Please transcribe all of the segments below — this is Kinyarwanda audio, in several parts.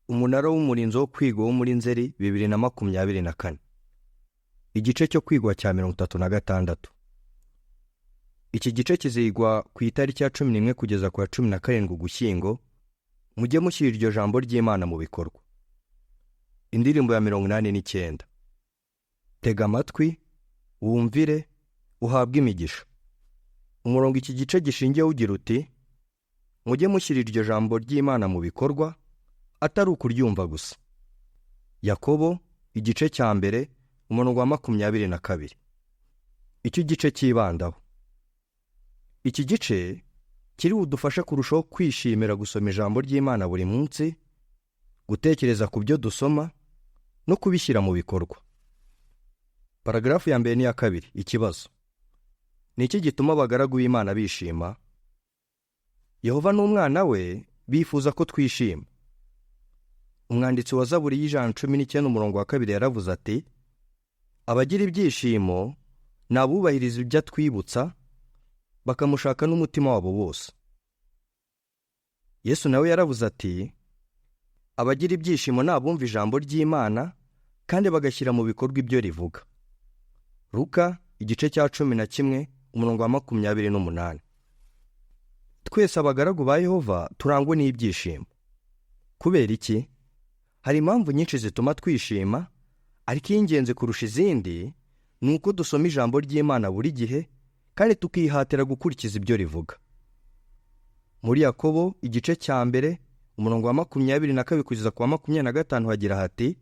Umunara w'umurinzi wo kwigwa wo muri Nzeri 2024. Igice cyo kwigwa cya 36. Iki gice kizigwa ku itariki ya 11 kugeza ku ya 17 Ugushyingo. Mujye mushyira iryo jambo ry'Imana mu bikorwa. Indirimbo ya 89. Tega amatwi, wumvire, uhabwe imigisha. Umurongo iki gice gishingiye ugira uti: mujye mushyira iryo jambo ry'Imana mu bikorwa, atari ukuryumva gusa. Yakobo igice cya mbere umurongo wa 22. Icyo gice cyibandaho. Iki gice kiri budufashe kurushaho kwishimira gusoma ijambo ry'Imana buri munsi, gutekereza ku byo dusoma no kubishyira mu bikorwa. Paragrafu ya mbere n'iya kabiri. Ikibazo: ni iki gituma abagaragu b'Imana bishima? Yehova n'umwana we bifuza ko twishima. Umwanditsi wa Zaburi y'ijana 19 umurongo wa 2 yaravuze ati: abagira ibyishimo ni abubahiriza ibyo atwibutsa, bakamushaka n'umutima wabo wose. Yesu nawe yaravuze ati: abagira ibyishimo ni abumva ijambo ry'Imana kandi bagashyira mu bikorwa ibyo rivuga. Luka igice cya 11 umurongo wa 28. Twese abagaragu ba Yehova turangwa n'ibyishimo. Kubera iki? Hari impamvu nyinshi zituma twishima, ariko ingenzi kurusha izindi ni uko dusoma ijambo ry'Imana buri gihe kandi tukihatira gukurikiza ibyo rivuga. Muri Yakobo igice cya mbere umurongo wa 22 kugeza ku wa 25 hagira hati: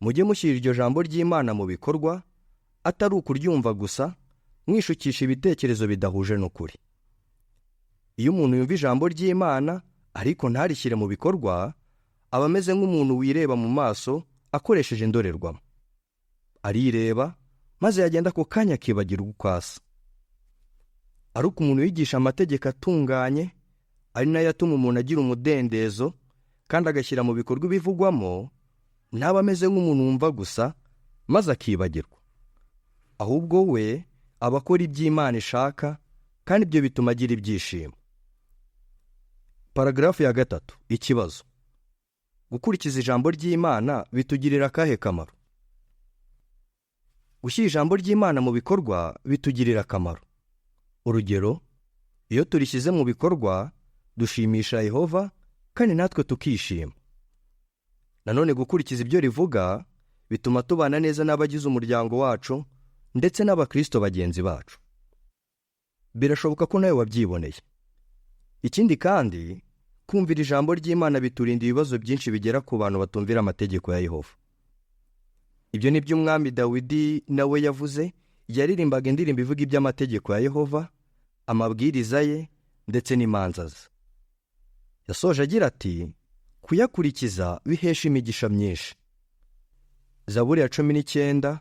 mujye mushyira iryo jambo ry'Imana mu bikorwa, atari ukuryumva gusa, mwishukisha ibitekerezo bidahuje n'ukuri. Iyo umuntu yumva ijambo ry'Imana ariko ntarishyire mu bikorwa, aba ameze nk'umuntu wireba mu maso akoresheje indorerwamo. Arireba maze yagenda ako kanya akibagirwa uko asa. Ariko umuntu wigisha amategeko atunganye, ari nayo atuma umuntu agira umudendezo kandi agashyira mu bikorwa ibivugwamo, ntaba ameze nk'umuntu wumva gusa maze akibagirwa. Ahubwo we aba akora iby'Imana ishaka, kandi ibyo bituma agira ibyishimo. Paragrafu ya 3. Ikibazo: gukurikiza ijambo ry'Imana bitugirira akahe kamaro? Gushyira ijambo ry'Imana mu bikorwa bitugirira akamaro. Urugero, iyo turishyize mu bikorwa dushimisha Yehova kandi natwe tukishima. Nanone gukurikiza ibyo rivuga bituma tubana neza n'abagize umuryango wacu ndetse n'abakristo bagenzi bacu. Birashoboka ko nawe wabyiboneye. Ikindi kandi, kumvira ijambo ry'Imana biturinda ibibazo byinshi bigera ku bantu batumvira amategeko ya Yehova. Ibyo ni byo umwami Dawidi nawe yavuze, yaririmbaga indirimbo ivuga iby'amategeko ya Yehova, amabwiriza ye ndetse n'imanza ze. Yasoje agira ati: kuyakurikiza bihesha imigisha myinshi. Zaburi ya 19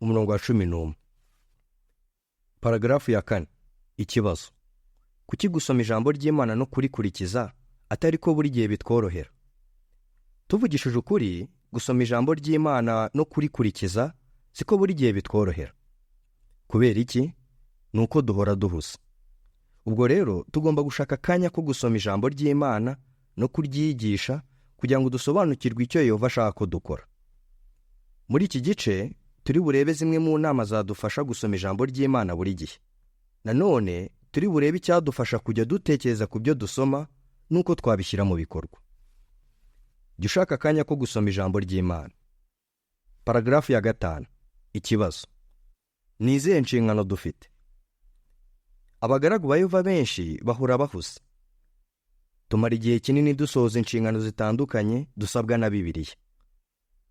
umurongo wa 11. Paragrafu ya 4. Ikibazo: kuki gusoma ijambo ry'Imana no kurikurikiza atari ko buri gihe bitworohera? Tuvugishije ukuri, gusoma ijambo ry'Imana no kurikurikiza siko buri gihe bitworohera. Kubera iki? Nuko duhora duhuza. Ubwo rero tugomba gushaka akanya ko gusoma ijambo ry'Imana no kuryigisha kugira ngo dusobanukirwe icyo Yehova ashaka ko dukora. Muri iki gice turi burebe zimwe mu nama zadufasha gusoma ijambo ry'Imana buri gihe. Nanone turi burebe icyadufasha kujya dutekereza ku byo dusoma nuko twabishyira mu bikorwa. Jya ushaka akanya ko gusoma ijambo ry'Imana. Paragrafu ya 5. Ikibazo: ni izihe nshingano dufite? Abagaragu ba Yehova benshi bahura bahuze. Tumara igihe kinini dusohoza inshingano zitandukanye dusabwa na Bibiliya.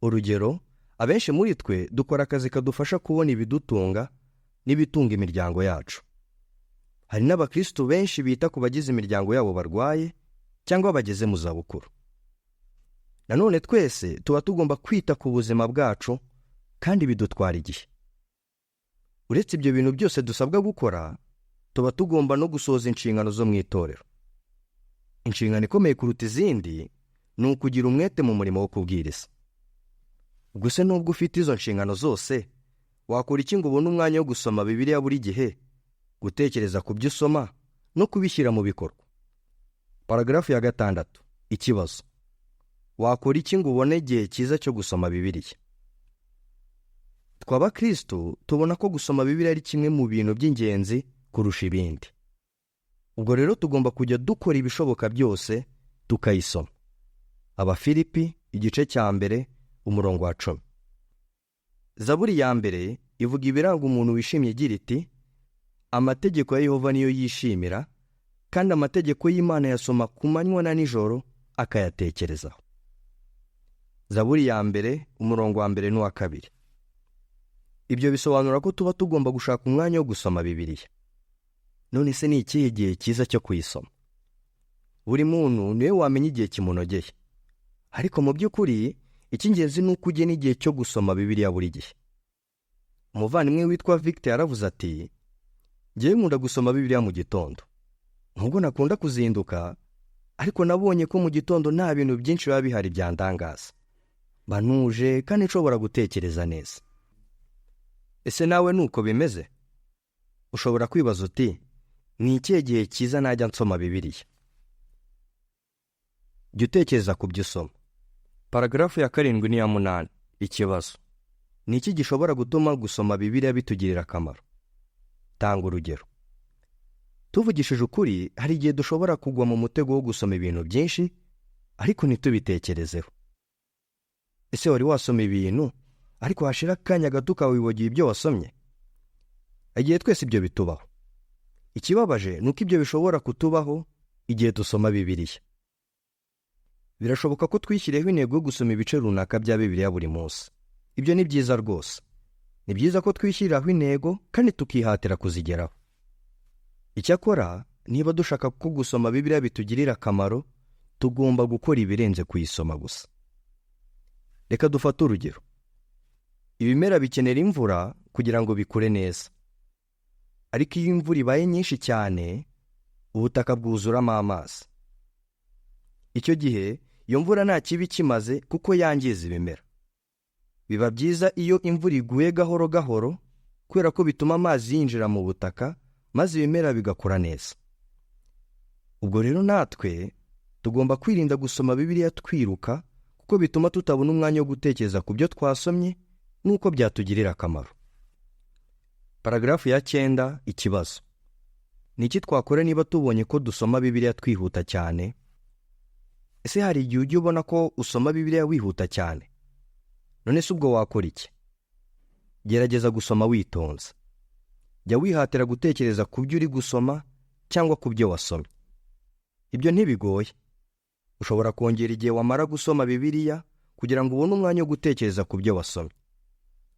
Urugero, abenshi muri twe dukora akazi kadufasha kubona ibidutunga n'ibitunga imiryango yacu. Hari n'abakristo benshi bita ku bagize imiryango yabo barwaye cyangwa bageze mu zabukuru. Nanone twese tuba tugomba kwita ku buzima bwacu kandi bidutwara igihe. Uretse ibyo bintu byose dusabwa gukora, tuba tugomba no gusohoza inshingano zo mu itorero. Inshingano ikomeye kuruta izindi ni ukugira umwete mu murimo wo kubwiriza. Gusa nubwo ufite izo nshingano zose, wakora iki ngo ubone umwanya wo gusoma Bibiliya buri gihe, gutekereza ku byo usoma no kubishyira mu bikorwa? Paragrafu ya 6. Ikibazo: wakora iki ngo ubone igihe cyiza cyo gusoma Bibiliya? Tw'abakristo tubona ko gusoma Bibiliya ari kimwe mu bintu by'ingenzi kurusha ibindi. Ubwo rero tugomba kujya dukora ibishoboka byose tukayisoma. Abafilipi igice cya mbere umurongo wa 10. Zaburi ya mbere ivuga ibiranga umuntu wishimye igira iti, amategeko ya Yehova niyo yishimira, kandi amategeko y'Imana yasoma ku manywa na nijoro akayatekerezaho. Zaburi ya mbere umurongo wa mbere n'uwa kabiri. Ibyo bisobanura ko tuba tugomba gushaka umwanya wo gusoma Bibiliya. None se ni ikihe gihe cyiza cyo kuyisoma? Buri muntu niwe wamenya igihe kimunogeye, ariko mu by'ukuri icy'ingenzi ni uko ugena igihe cyo gusoma Bibiliya buri gihe. Umuvandimwe witwa Victor yaravuze ati, njyewe nkunda gusoma Bibiliya mu gitondo. Nubwo nakunda kuzinduka, ariko nabonye ko mu gitondo nta bintu byinshi biba bihari byandangaza. Mba ntuje kandi nshobora gutekereza neza. Ese nawe nuko bimeze? Ushobora kwibaza uti, ni ikihe gihe cyiza najya nsoma Bibiliya? Jya utekereza ku byo usoma. Paragrafu ya 7 n'iya 8. Ikibazo: ni iki gishobora gutuma gusoma Bibiliya bitugirira akamaro? Tanga urugero. Tuvugishije ukuri, hari igihe dushobora kugwa mu mutego wo gusoma ibintu byinshi ariko ntitubitekerezeho. Ese wari wasoma ibintu ariko hashira akanya gato ukawibagiwe ibyo wasomye? Igihe twese ibyo bitubaho. Ikibabaje nuko ibyo bishobora kutubaho igihe dusoma Bibiliya. Birashoboka ko twishyiriyeho intego yo gusoma ibice runaka bya Bibiliya buri munsi. Ibyo ni byiza rwose. Ni byiza ko twishyiriraho intego kandi tukihatira kuzigeraho. Icyakora, niba dushaka ko gusoma Bibiliya bitugirira akamaro, tugomba gukora ibirenze kuyisoma gusa. Reka dufate urugero. Ibimera bikenera imvura kugira ngo bikure neza. Ariko iyo imvura ibaye nyinshi cyane, ubutaka bwuzuramo amazi. Icyo gihe, iyo mvura nta kibi kimaze kuko yangiza ibimera. Biba byiza iyo imvura iguye gahoro gahoro, kubera ko bituma amazi yinjira mu butaka, maze ibimera bigakura neza. Ubwo rero natwe tugomba kwirinda gusoma Bibiliya twiruka, kuko bituma tutabona umwanya wo gutekereza ku byo twasomye nuko byatugirira akamaro. Paragrafu ya 9. Ikibazo: ni iki twakora niba tubonye ko dusoma Bibiliya twihuta cyane? Ese hari igihe ujya ubona ko usoma Bibiliya wihuta cyane? None se ubwo wakora iki? Gerageza gusoma witonze. Jya wihatira gutekereza ku byo uri gusoma cyangwa ku byo wasomye. Ibyo ntibigoye. Ushobora kongera igihe wamara gusoma Bibiliya kugira ngo ubone umwanya wo gutekereza ku byo wasomye.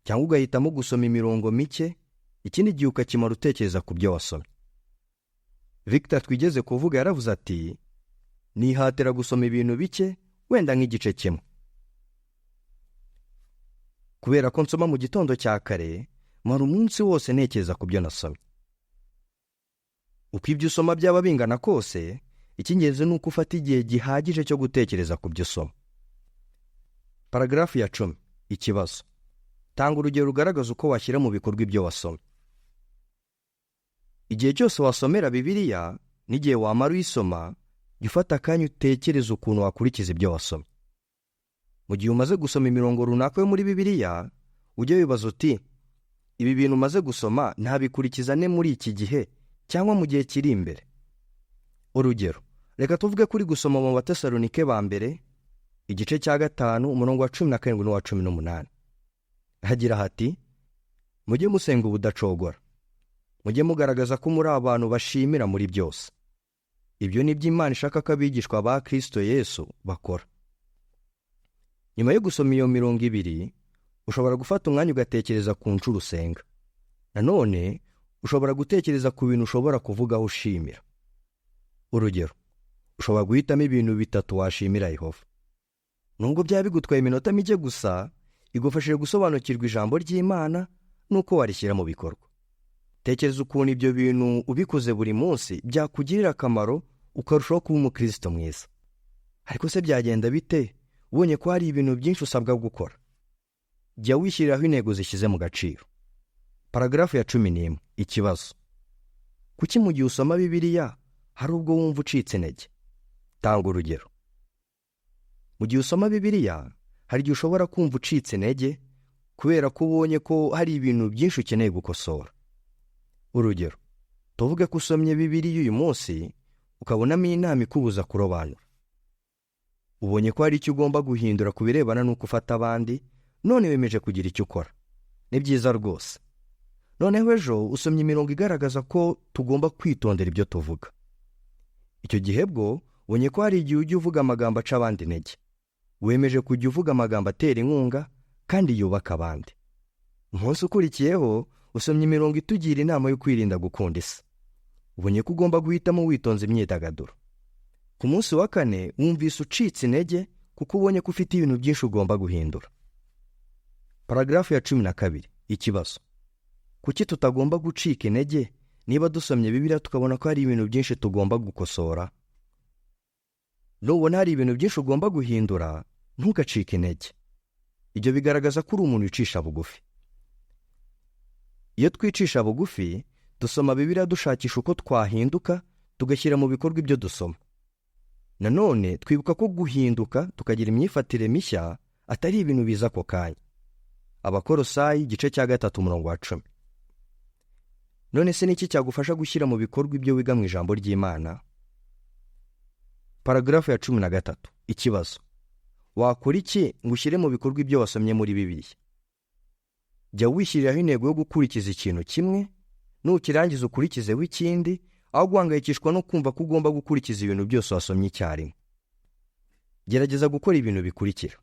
Cyangwa ugahitamo gusoma imirongo mike, ikindi gihe ukakimara utekereza ku byo wasomye. Victor twigeze kuvuga yaravuze ati, nihatira gusoma ibintu bike, wenda nk'igice kimwe. Kubera ko nsoma mu gitondo cya kare, mara umunsi wose ntekereza ku byo nasomye. Uko ibyo usoma byaba bingana kose, icy'ingenzi ni uko ufata igihe gihagije cyo gutekereza ku byo usoma. Paragrafu ya 10. Ikibazo: tanga urugero rugaragaza uko washyira mu bikorwa ibyo wasomye. Igihe cyose wasomera Bibiliya n'igihe wamara uyisoma, jya ufata akanya utekereza ukuntu wakurikiza ibyo wasomye. Mu gihe umaze gusoma imirongo runaka yo muri Bibiliya, ujye wibaza uti, ibi bintu umaze gusoma ntabikurikiza ne muri iki gihe cyangwa mu gihe kiri imbere? Urugero, reka tuvuge kuri gusoma mu Batesalonike ba mbere igice cya 5 umurongo wa 17 n'uwa 18. Hagira hati, mujye musenga ubudacogora. Mujye mugaragaza ko muri abantu bashimira muri byose. Ibyo ni by'Imana ishaka ko abigishwa ba Kristo Yesu bakora. Nyuma yo gusoma iyo mirongo 2, ushobora gufata umwanya ugatekereza ku ncuro usenga. Nanone, ushobora gutekereza ku bintu ushobora kuvugaho ushimira. Urugero, ushobora guhitamo ibintu 3 washimira Yehova. Nubwo byaba bigutwaye iminota mike gusa, igufashije gusobanukirwa ijambo ry'Imana nuko warishyira mu bikorwa. Tekereza ukuntu ibyo bintu ubikoze buri munsi byakugirira akamaro, ukarushaho kuba umukristo mwiza. Ariko se byagenda bite ubonye ko hari ibintu byinshi usabwa gukora? Jya wishyiriraho intego zishyize mu gaciro. Paragrafu ya 11. Ikibazo: kuki mu gihe usoma Bibiliya hari ubwo wumva ucitse intege? Tanga urugero. Mu gihe usoma Bibiliya, hari igihe ushobora kumva ucitse intege kubera ko ubonye ko hari ibintu byinshi ukeneye gukosora. Urugero, tuvuge ko usomye Bibiliya uyu munsi ukabonamo inama ikubuza kurobanura. Ubonye ko hari icyo ugomba guhindura ku birebana n'uko ufata abandi, none wemeje kugira icyo ukora. Ni byiza rwose. Noneho ejo usomye imirongo igaragaza ko tugomba kwitondera ibyo tuvuga. Icyo gihe bwo ubonye ko hari igihe ujya uvuga amagambo aca abandi intege. Wemeje kujya uvuga amagambo atera inkunga kandi yubaka abandi. Umunsi ukurikiyeho usomye imirongo itugira inama yo kwirinda gukunda isi. Ubonye ko ugomba guhitamo witonze imyidagaduro. Ku munsi wa kane wumvise ucitse intege kuko ubonye ko ufite ibintu byinshi ugomba guhindura. Paragrafu ya 12. Ikibazo: kuki tutagomba gucika intege niba dusomye Bibiliya tukabona ko hari ibintu byinshi tugomba gukosora? Nubona hari ibintu byinshi ugomba guhindura, ntugacike intege. Ibyo bigaragaza ko uri umuntu wicisha bugufi. Iyo twicisha bugufi, dusoma Bibiliya dushakisha uko twahinduka, tugashyira mu bikorwa ibyo dusoma. Nanone twibuka ko guhinduka tukagira imyifatire mishya atari ibintu biza ako kanya. Abakolosayi igice cya 3:10. None se niki cyagufasha gushyira mu bikorwa ibyo wiga mu ijambo ry'Imana? Paragrafu ya 13. Ikibazo: wakora iki ngo ushyire mu bikorwa ibyo wasomye muri Bibiliya? Jya wishyiriraho intego yo gukurikiza ikintu kimwe, nukirangiza ukurikizeho ikindi, aho guhangayikishwa no kumva ko ugomba gukurikiza ibintu byose wasomye icyarimwe. Gerageza gukora ibintu bikurikira.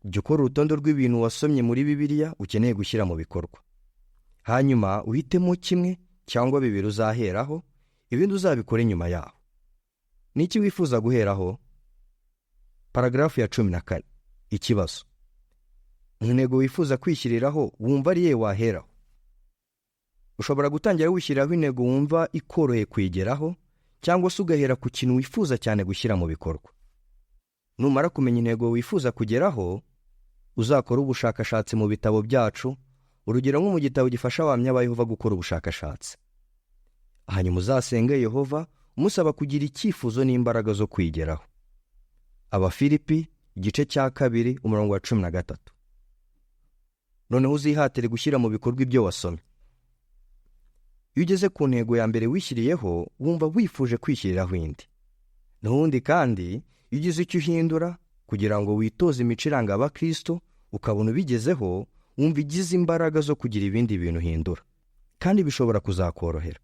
Jya ukora urutonde rw'ibintu wasomye muri Bibiliya ukeneye gushyira mu bikorwa. Hanyuma uhitemo kimwe cyangwa bibiri uzaheraho, ibindi uzabikore nyuma yaho. Niki wifuza guheraho? Paragrafu ya 14. Ikibazo: mu ntego wifuza kwishyiriraho wumva ari ye waheraho. Ushobora gutangira wishyiriraho intego wumva ikoroheye kuyigeraho, cyangwa se ugahera ku kintu wifuza cyane gushyira mu bikorwa. Numara kumenya intego wifuza kugeraho, uzakora ubushakashatsi mu bitabo byacu, urugero nko mu gitabo gifasha abahamya ba Yehova gukora ubushakashatsi. Hanyuma uzasenge Yehova umusaba kugira icyifuzo n'imbaraga zo kwigeraho. Abafilipi igice cya 2:13. Noneho uzihatire gushyira mu bikorwa ibyo wasomye. Iyo ugeze ku ntego ya mbere wishyiriyeho, wumva wifuje kwishyiriraho indi. N'ubundi kandi iyo ugize icyo uhindura kugira ngo witoze imico iranga abakristo, ukabona ubigezeho, wumva igize imbaraga zo kugira ibindi bintu uhindura, kandi bishobora kuzakorohera.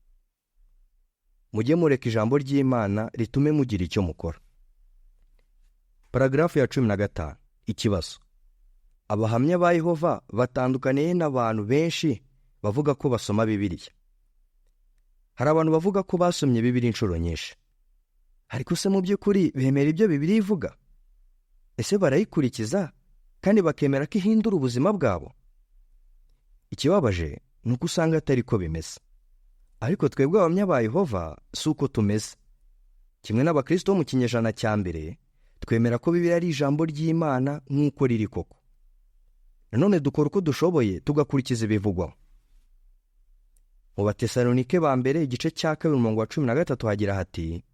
Mujye mureka ijambo ry'Imana ritume mugira icyo mukora. Paragrafu ya 15. Ikibazo: abahamya ba Yehova batandukaniye n'abantu benshi bavuga ko basoma Bibiliya. Hari abantu bavuga ko basomye Bibiliya inshuro nyinshi, ariko se mu by'ukuri bemera ibyo Bibiliya ivuga? Ese barayikurikiza kandi bakemera ko ihindura ubuzima bwabo? Ikibabaje ni uko usanga atari ko bimeze. Ariko twebwe abahamya ba Yehova si uko tumeze. Kimwe n'abakristo bo mu kinyejana cya mbere, twemera ko Bibiliya ari ijambo ry'Imana nk'uko riri koko. Nanone dukora uko dushoboye tugakurikiza ibivugwaho. Mu Batesalonike ba mbere igice cya 2:13 hagira hati: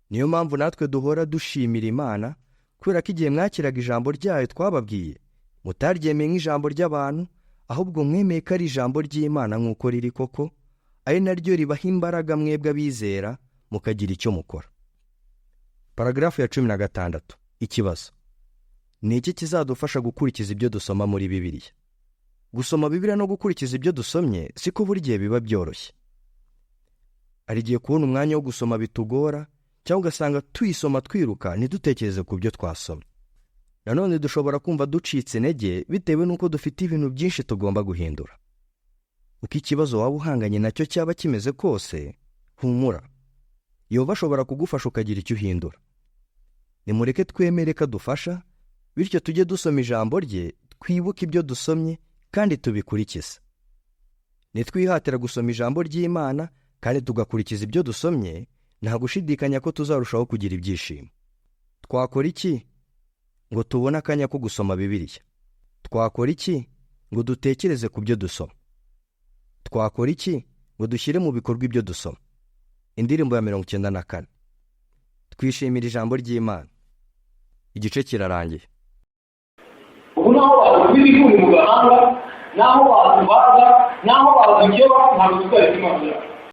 niyo mpamvu natwe duhora dushimira Imana, kubera ko igihe mwakiraga ijambo ryayo twababwiye, mutaryemeye nk'ijambo ry'abantu, ahubwo mwemeye ko ari ijambo ry'Imana nk'uko riri koko, ari naryo ribaha imbaraga mwebwe abizera, mukagira icyo mukora. Paragrafu ya 16. Ikibazo: ni iki kizadufasha gukurikiza ibyo dusoma muri Bibiliya? Gusoma Bibiliya no gukurikiza ibyo dusomye siko buri gihe biba byoroshye. Hari igihe kubona umwanya wo gusoma bitugora, cyangwa ugasanga tuyisoma twiruka ntidutekereze ku byo twasomye. Nanone dushobora kumva ducitse intege bitewe n'uko dufite ibintu byinshi tugomba guhindura. Uko ikibazo waba uhanganye nacyo cyaba kimeze kose, humura. Yehova ashobora kugufasha ukagira icyo uhindura. Nimureke twemere ko adufasha, bityo tujye dusoma ijambo rye, twibuke ibyo dusomye kandi tubikurikize. Nitwihatira gusoma ijambo ry'Imana kandi tugakurikiza ibyo dusomye, nta gushidikanya ko tuzarushaho kugira ibyishimo. Twakora iki ngo tubone akanya ko gusoma Bibiliya? Twakora iki ngo dutekereze ku byo dusoma? Twakora iki ngo dushyire mu bikorwa ibyo dusoma? Indirimbo ya 94. Twishimira ijambo ry'Imana. igice kirarangiye. ubu naho badukubiza ifuni mu gahanga, naho badubaga, naho badukeba, ntabwo tutari imana yacu.